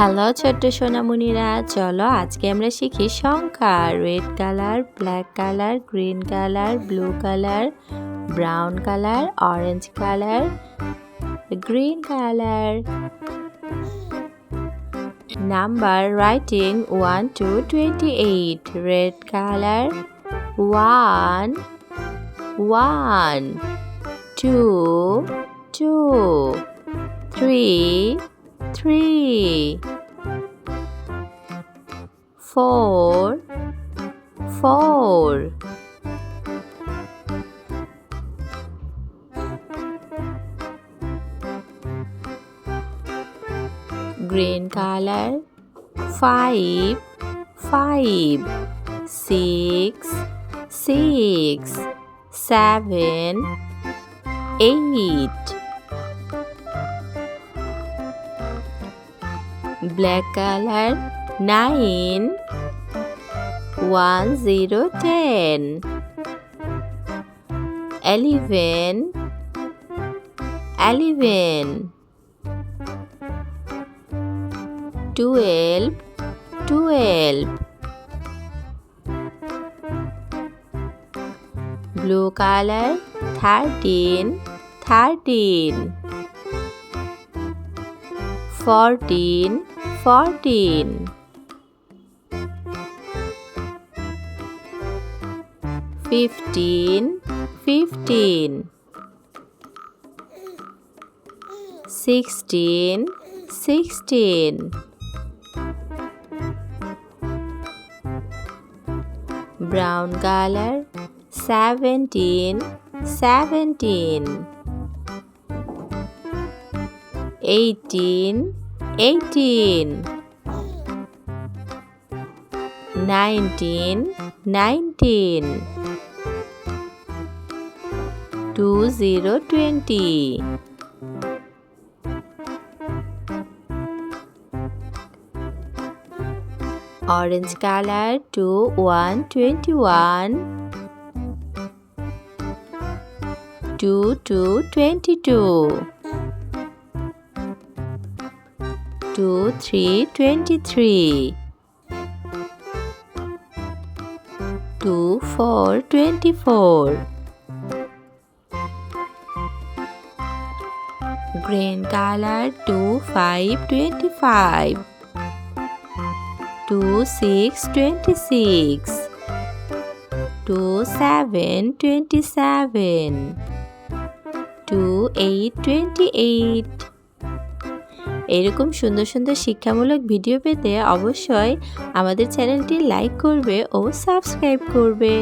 Hello ছোট্ট সোনামণিরা, চলো আজকে আমরা শিখি সংখ্যা। Red colour, black colour, green colour, blue colour, brown colour, orange colour, green colour. Number writing 1 to 28. Red color 1 1 2 2 3 3 4 4 Green color 5 5 6 6 7 8 Black color 9 1 0 10 11 11 12 12 Blue color 13 13 14 14 15 15 16 16 Brown color 17 17 18 18 19 19 20 20 Orange color 21 21 22 22 23 23 24 24 Green color 25 25 26 26 27 27 28 28 এরকম সুন্দর সুন্দর শিক্ষামূলক video পেতে অবশ্যই আমাদের চ্যানেলটি like করবে ও subscribe করবে।